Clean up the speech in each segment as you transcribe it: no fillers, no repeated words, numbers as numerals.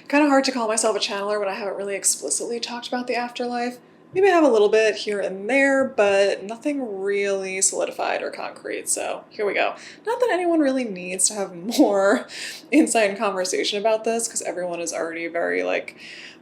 Kind of hard to call myself a channeler when I haven't really explicitly talked about the afterlife. Maybe I have a little bit here and there, but nothing really solidified or concrete. So here we go. Not that anyone really needs to have more insight and conversation about this, because everyone is already very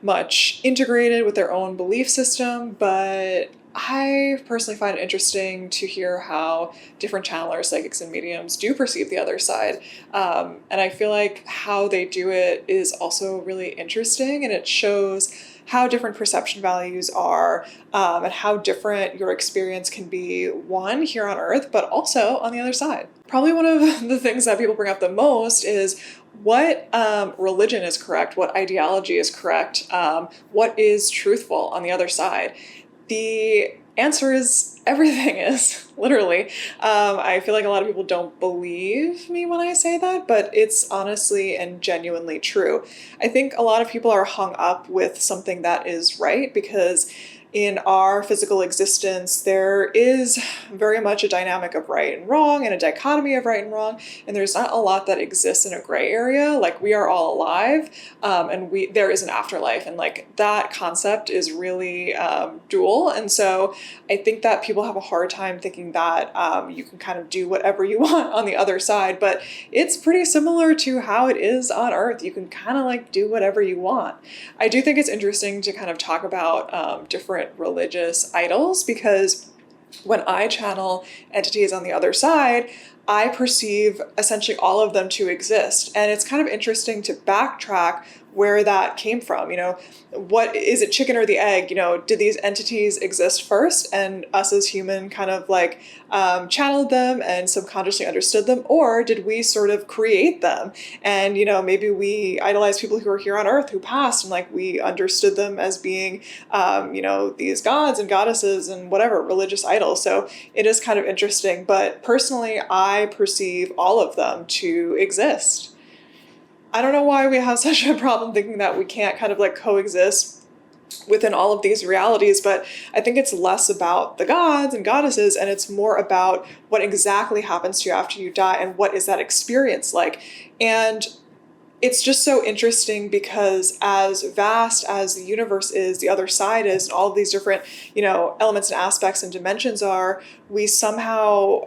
much integrated with their own belief system, but I personally find it interesting to hear how different channelers, psychics, and mediums do perceive the other side. And I feel like how they do it is also really interesting, and it shows how different perception values are, and how different your experience can be, one, here on Earth, but also on the other side. Probably one of the things that people bring up the most is what religion is correct, what ideology is correct, what is truthful on the other side. The answer is everything is, literally. I feel like a lot of people don't believe me when I say that, but it's honestly and genuinely true. I think a lot of people are hung up with something that is right because in our physical existence, there is very much a dynamic of right and wrong and a dichotomy of right and wrong. And there's not a lot that exists in a gray area. Like, we are all alive, and there is an afterlife. And that concept is really dual. And so I think that people have a hard time thinking that you can kind of do whatever you want on the other side. But it's pretty similar to how it is on Earth. You can kind of do whatever you want. I do think it's interesting to kind of talk about different religious idols, because when I channel entities on the other side, I perceive essentially all of them to exist. And it's kind of interesting to backtrack where that came from. What is it, chicken or the egg? Did these entities exist first and us as human kind of channeled them and subconsciously understood them? Or did we sort of create them? And, maybe we idolize people who are here on Earth who passed, and we understood them as being, these gods and goddesses and whatever, religious idols. So it is kind of interesting. But personally, I perceive all of them to exist. I don't know why we have such a problem thinking that we can't kind of coexist within all of these realities, but I think it's less about the gods and goddesses, and it's more about what exactly happens to you after you die and what is that experience like. And it's just so interesting because as vast as the universe is, the other side is, and all of these different, elements and aspects and dimensions are, we somehow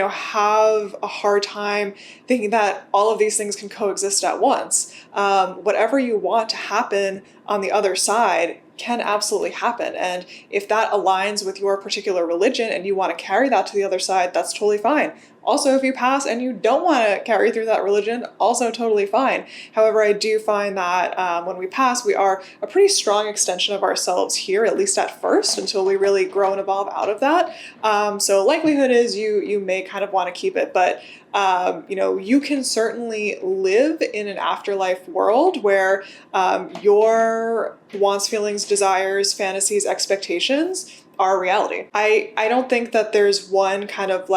have a hard time thinking that all of these things can coexist at once. Whatever you want to happen on the other side can absolutely happen. And if that aligns with your particular religion and you want to carry that to the other side, that's totally fine. Also, if you pass and you don't want to carry through that religion, also totally fine. However, I do find that when we pass, we are a pretty strong extension of ourselves here, at least at first, until we really grow and evolve out of that. So likelihood is you may kind of want to keep it, but you can certainly live in an afterlife world where your wants, feelings, desires, fantasies, expectations are reality. I don't think that there's one kind of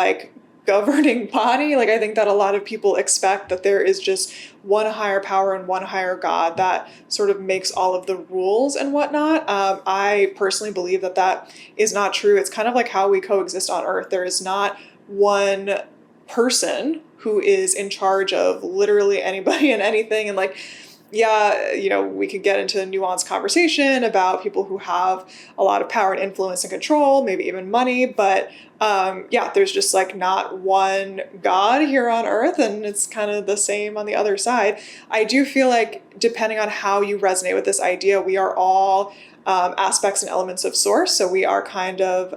governing body. I think that a lot of people expect that there is just one higher power and one higher God that sort of makes all of the rules and whatnot. I personally believe that that is not true. It's kind of like how we coexist on Earth. There is not one person who is in charge of literally anybody and anything. And we could get into a nuanced conversation about people who have a lot of power and influence and control, maybe even money. But there's just not one God here on Earth, and it's kind of the same on the other side. I do feel like, depending on how you resonate with this idea, we are all aspects and elements of Source. So we are kind of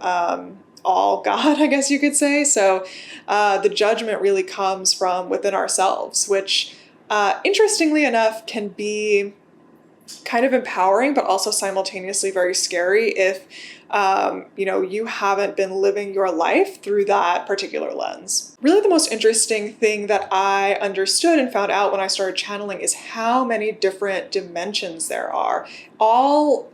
all God, I guess you could say. So the judgment really comes from within ourselves, which interestingly enough can be kind of empowering, but also simultaneously very scary if you haven't been living your life through that particular lens. Really, the most interesting thing that I understood and found out when I started channeling is how many different dimensions there are, all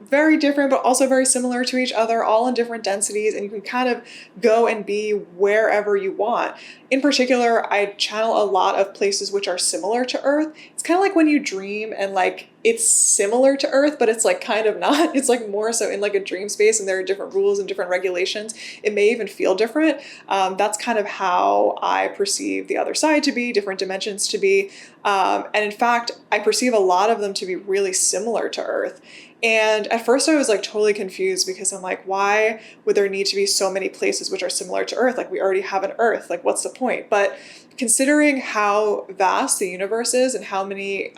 very different, but also very similar to each other, all in different densities, and you can kind of go and be wherever you want. In particular, I channel a lot of places which are similar to Earth. It's kind of like when you dream and like it's similar to Earth, but it's like kind of not. It's like more so in like a dream space, and there are different rules and different regulations. It may even feel different. That's kind of how I perceive the other side to be, different dimensions to be. And in fact, I perceive a lot of them to be really similar to Earth. And at first I was like totally confused because I'm like, why would there need to be so many places which are similar to Earth? Like we already have an Earth, like what's the point? But considering how vast the universe is and how many,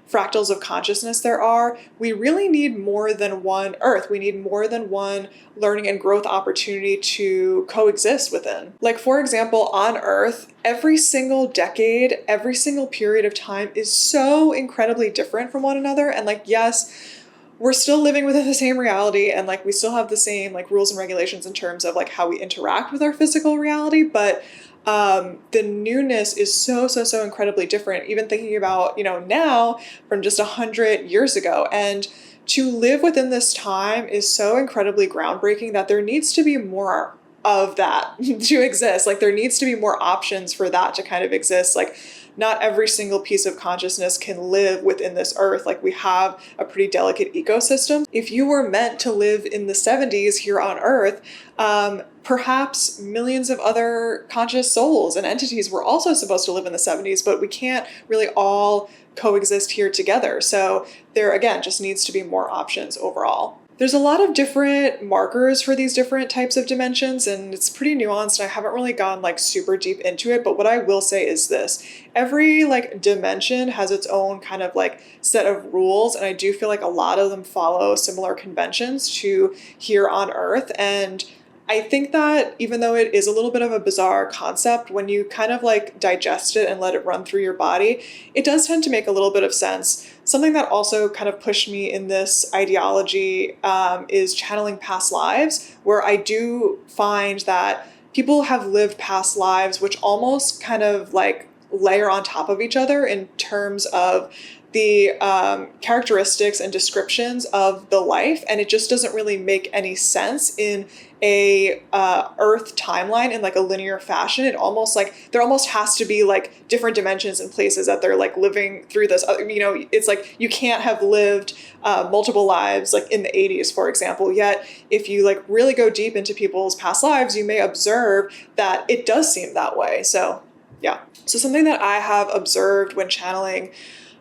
fractals of consciousness there are, we really need more than one Earth. We need more than one learning and growth opportunity to coexist within. Like for example, on Earth, every single decade, every single period of time is so incredibly different from one another. And like, yes, we're still living within the same reality and like we still have the same like rules and regulations in terms of like how we interact with our physical reality, but the newness is so incredibly different, even thinking about, now from just 100 years ago. And to live within this time is so incredibly groundbreaking that there needs to be more of that to exist. Like there needs to be more options for that to kind of exist. Like not every single piece of consciousness can live within this Earth. Like we have a pretty delicate ecosystem. If you were meant to live in the 70s here on Earth, perhaps millions of other conscious souls and entities were also supposed to live in the 70s, but we can't really all coexist here together. So there, again, just needs to be more options overall. There's a lot of different markers for these different types of dimensions, and it's pretty nuanced. I haven't really gone like super deep into it, but what I will say is this. Every like dimension has its own kind of like set of rules, and I do feel like a lot of them follow similar conventions to here on Earth. And I think that even though it is a little bit of a bizarre concept, when you kind of like digest it and let it run through your body, it does tend to make a little bit of sense. Something that also kind of pushed me in this ideology is channeling past lives, where I do find that people have lived past lives which almost kind of like layer on top of each other in terms of the characteristics and descriptions of the life, and it just doesn't really make any sense in a Earth timeline in like a linear fashion. It almost like there almost has to be like different dimensions and places that they're like living through this. It's like you can't have lived multiple lives like in the 80s, for example. Yet if you like really go deep into people's past lives, you may observe that it does seem that way. So yeah. So something that I have observed when channeling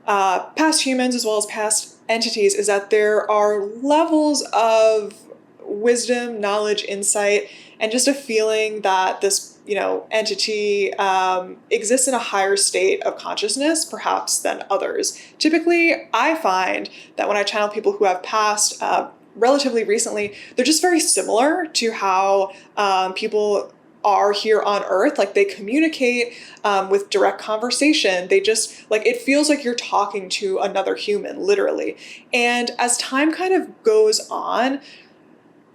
past humans as well as past entities is that there are levels of wisdom, knowledge, insight, and just a feeling that this, entity exists in a higher state of consciousness, perhaps than others. Typically, I find that when I channel people who have passed relatively recently, they're just very similar to how people are here on Earth. Like they communicate with direct conversation. They just like, it feels like you're talking to another human, literally. And as time kind of goes on,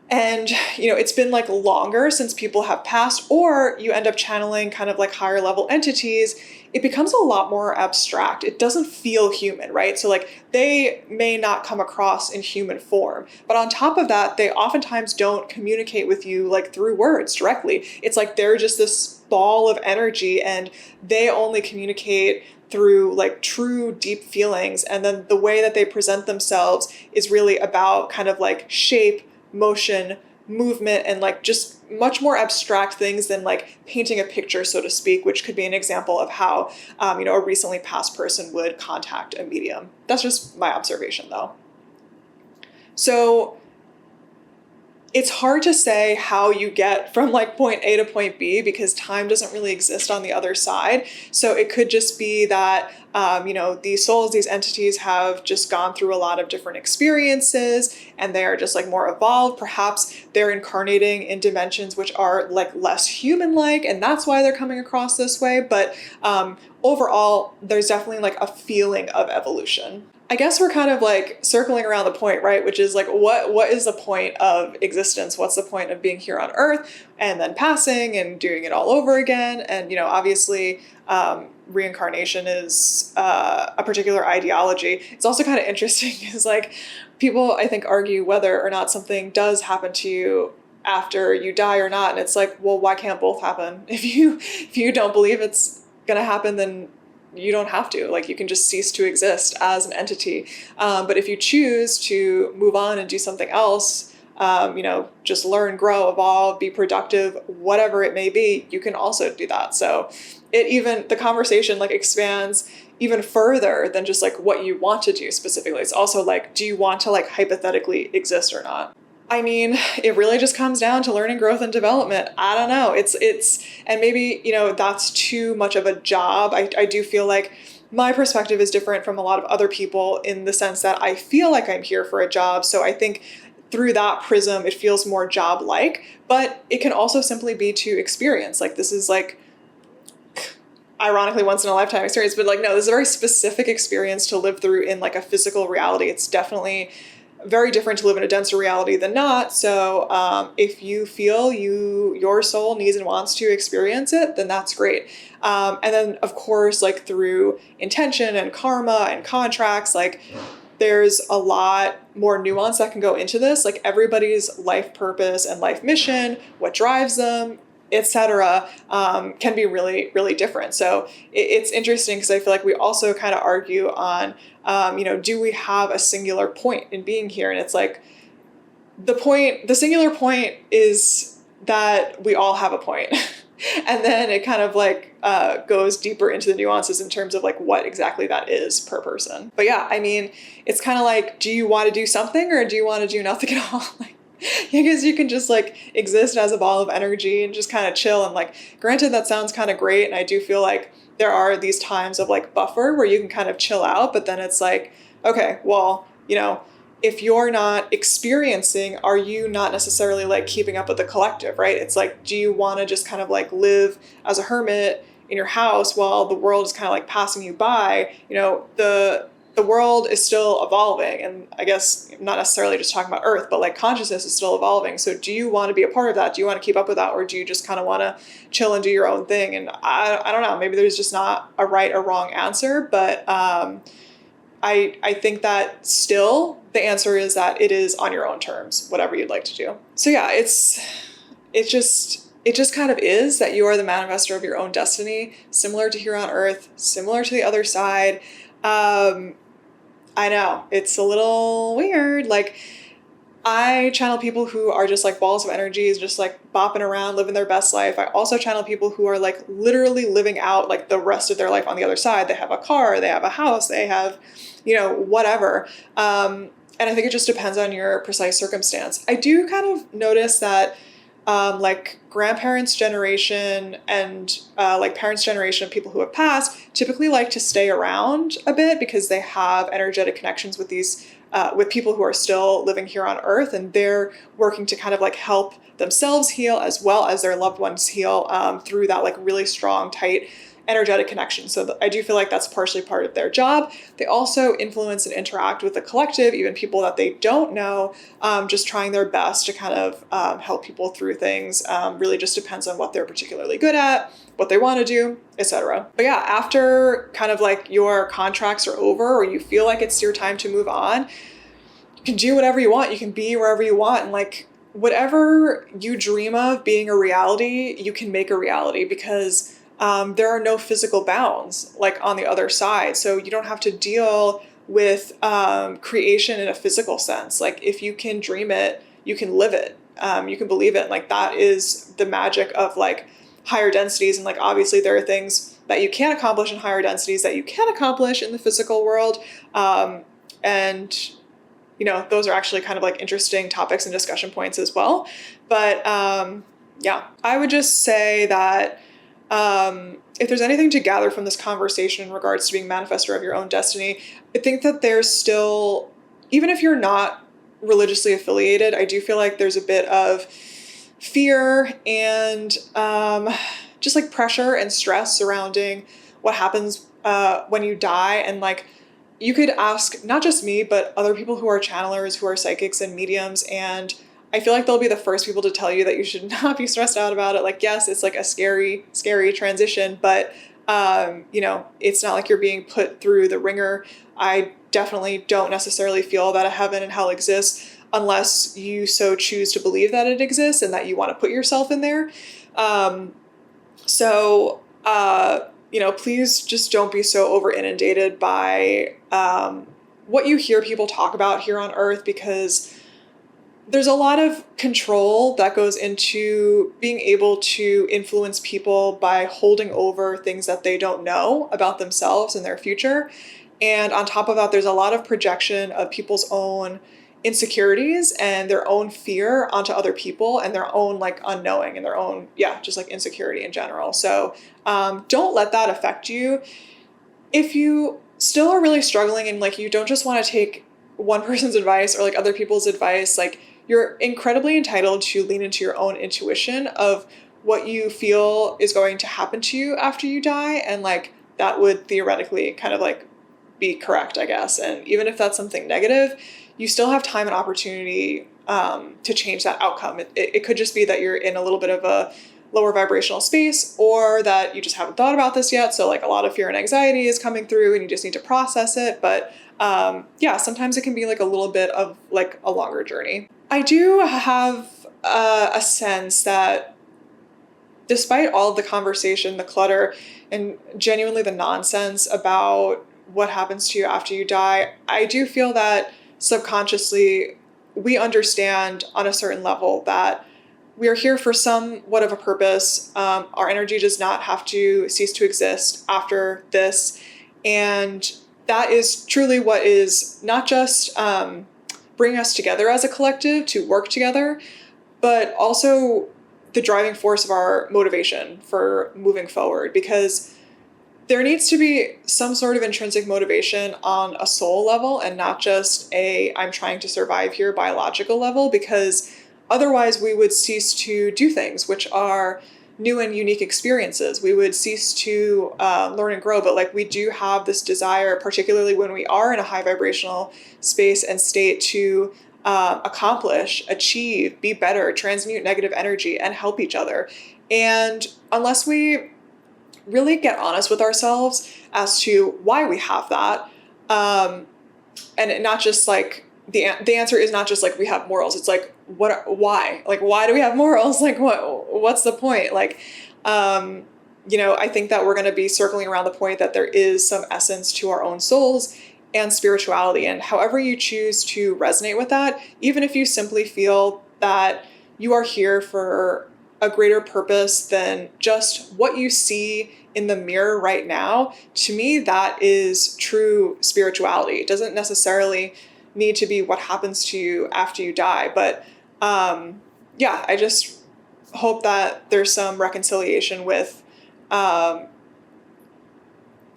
and, it's been like longer since people have passed, or you end up channeling kind of like higher level entities, it becomes a lot more abstract. It doesn't feel human, right? So like they may not come across in human form, but on top of that, they oftentimes don't communicate with you like through words directly. It's like they're just this ball of energy and they only communicate through like true deep feelings. And then the way that they present themselves is really about kind of like shape, motion, movement, and like just much more abstract things than like painting a picture, so to speak, which could be an example of how, a recently passed person would contact a medium. That's just my observation though. So it's hard to say how you get from like point A to point B because time doesn't really exist on the other side. So it could just be that, these souls, these entities have just gone through a lot of different experiences and they are just like more evolved. Perhaps they're incarnating in dimensions which are like less human-like, and that's why they're coming across this way. But overall, there's definitely like a feeling of evolution. I guess we're kind of like circling around the point, right? Which is like, what is the point of existence? What's the point of being here on Earth and then passing and doing it all over again? And, obviously, reincarnation is a particular ideology. It's also kind of interesting is like people, I think, argue whether or not something does happen to you after you die or not. And it's like, well, why can't both happen? If you don't believe it's going to happen, then you don't have to. Like, you can just cease to exist as an entity. But if you choose to move on and do something else, just learn, grow, evolve, be productive, whatever it may be, you can also do that. So the conversation like expands even further than just like what you want to do specifically. It's also like, do you want to like hypothetically exist or not? I mean, it really just comes down to learning, growth, and development. I don't know. And maybe, that's too much of a job. I do feel like my perspective is different from a lot of other people in the sense that I feel like I'm here for a job. So I think through that prism, it feels more job-like, but it can also simply be to experience. Like, this is like, ironically, once in a lifetime experience, but like, no, this is a very specific experience to live through in like a physical reality. It's definitely very different to live in a denser reality than not. So if you feel your soul needs and wants to experience it, then that's great. And then of course, like through intention and karma and contracts, like there's a lot more nuance that can go into this. Like everybody's life purpose and life mission, what drives them, etc., can be really, really different. So it's interesting because I feel like we also kind of argue on, do we have a singular point in being here? And it's like the singular point is that we all have a point. And then it kind of like goes deeper into the nuances in terms of like what exactly that is per person. But yeah, I mean, it's kind of like, do you want to do something or do you want to do nothing at all? Like, I guess you can just like exist as a ball of energy and just kind of chill. And like, granted, that sounds kind of great. And I do feel like there are these times of like buffer where you can kind of chill out, but then it's like, okay, well, if you're not experiencing, are you not necessarily like keeping up with the collective, right? It's like, do you want to just kind of like live as a hermit in your house while the world is kind of like passing you by? The world is still evolving, and I guess not necessarily just talking about Earth, but like consciousness is still evolving. So do you want to be a part of that? Do you want to keep up with that? Or do you just kind of want to chill and do your own thing? And I don't know, maybe there's just not a right or wrong answer, but I think that still the answer is that it is on your own terms, whatever you'd like to do. So yeah, it just kind of is that you are the manifestor of your own destiny, similar to here on Earth, similar to the other side. I know it's a little weird. Like, I channel people who are just like balls of energies, just like bopping around, living their best life. I also channel people who are like literally living out like the rest of their life on the other side. They have a car, they have a house, they have, whatever. And I think it just depends on your precise circumstance. I do kind of notice that like grandparents' generation and like parents' generation of people who have passed typically like to stay around a bit because they have energetic connections with these with people who are still living here on Earth, and they're working to kind of like help themselves heal as well as their loved ones heal through that like really strong, tight energetic connection. So I do feel like that's partially part of their job. They also influence and interact with the collective, even people that they don't know, just trying their best to kind of help people through things. Really just depends on what they're particularly good at, what they want to do, etc. But yeah, after kind of like your contracts are over or you feel like it's your time to move on, you can do whatever you want. You can be wherever you want. And like whatever you dream of being a reality, you can make a reality because there are no physical bounds like on the other side. So you don't have to deal with creation in a physical sense. Like if you can dream it, you can live it. You can believe it. Like that is the magic of like higher densities. And like obviously there are things that you can't accomplish in higher densities that you can accomplish in the physical world. And those are actually kind of like interesting topics and discussion points as well. But yeah, I would just say that if there's anything to gather from this conversation in regards to being manifestor of your own destiny, I think that there's still, even if you're not religiously affiliated, I do feel like there's a bit of fear and just like pressure and stress surrounding what happens when you die. And like you could ask not just me, but other people who are channelers, who are psychics and mediums, and I feel like they'll be the first people to tell you that you should not be stressed out about it. Like, yes, it's like a scary, scary transition, but It's not like you're being put through the ringer. I definitely don't necessarily feel that a heaven and hell exists unless you so choose to believe that it exists and that you want to put yourself in there. Um, so, please just don't be so over inundated by what you hear people talk about here on Earth, because there's a lot of control that goes into being able to influence people by holding over things that they don't know about themselves and their future. And on top of that, there's a lot of projection of people's own insecurities and their own fear onto other people and their own like unknowing and their own, just like insecurity in general. So don't let that affect you. If you still are really struggling and like you don't just want to take one person's advice or like other people's advice, like you're incredibly entitled to lean into your own intuition of what you feel is going to happen to you after you die. And like that would theoretically kind of like be correct, I guess. And even if that's something negative, you still have time and opportunity to change that outcome. It could just be that you're in a little bit of a lower vibrational space, or that you just haven't thought about this yet. So like a lot of fear and anxiety is coming through and you just need to process it. But sometimes it can be like a little bit of like a longer journey. I do have a sense that despite all of the conversation, the clutter, and genuinely the nonsense about what happens to you after you die, I do feel that subconsciously we understand on a certain level that we are here for somewhat of a purpose. Our energy does not have to cease to exist after this. And that is truly what is not just bringing us together as a collective to work together, but also the driving force of our motivation for moving forward. Because there needs to be some sort of intrinsic motivation on a soul level and not just I'm trying to survive here biological level, because otherwise we would cease to do things which are new and unique experiences. We would cease to learn and grow. But like we do have this desire, particularly when we are in a high vibrational space and state, to accomplish, achieve, be better, transmute negative energy, and help each other. And unless we really get honest with ourselves as to why we have that, and not just like the answer is not just like we have morals. It's like why? Like why do we have morals? Like what's the point? Like I think that we're going to be circling around the point that there is some essence to our own souls and spirituality, and however you choose to resonate with that, even if you simply feel that you are here for a greater purpose than just what you see in the mirror right now, to me, that is true spirituality. It doesn't necessarily need to be what happens to you after you die. But I just hope that there's some reconciliation with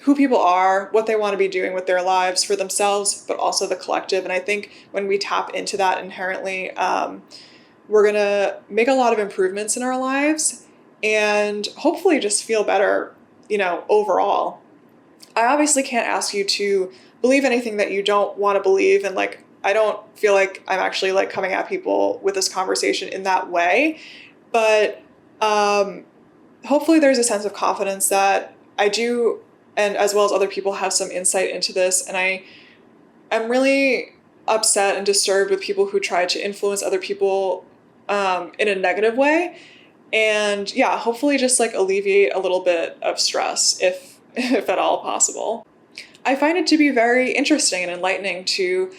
who people are, what they want to be doing with their lives for themselves, but also the collective. And I think when we tap into that inherently, we're going to make a lot of improvements in our lives and hopefully just feel better, overall. I obviously can't ask you to believe anything that you don't want to believe. And like, I don't feel like I'm actually like coming at people with this conversation in that way. But hopefully there's a sense of confidence that I do, and as well as other people, have some insight into this. And I'm really upset and disturbed with people who try to influence other people in a negative way. And hopefully just like alleviate a little bit of stress if at all possible. I find it to be very interesting and enlightening to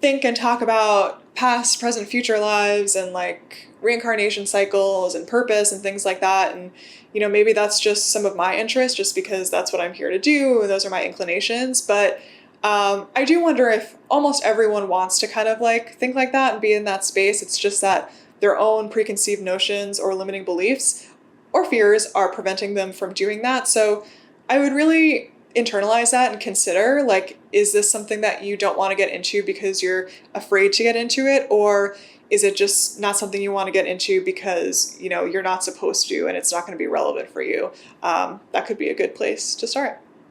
think and talk about past, present, future lives and like reincarnation cycles and purpose and things like that. And, maybe that's just some of my interest just because that's what I'm here to do. And those are my inclinations. But I do wonder if almost everyone wants to kind of like think like that and be in that space. It's just that their own preconceived notions or limiting beliefs or fears are preventing them from doing that. So I would really internalize that and consider, like, is this something that you don't want to get into because you're afraid to get into it? Or is it just not something you want to get into because, you're not supposed to and it's not going to be relevant for you? That could be a good place to start.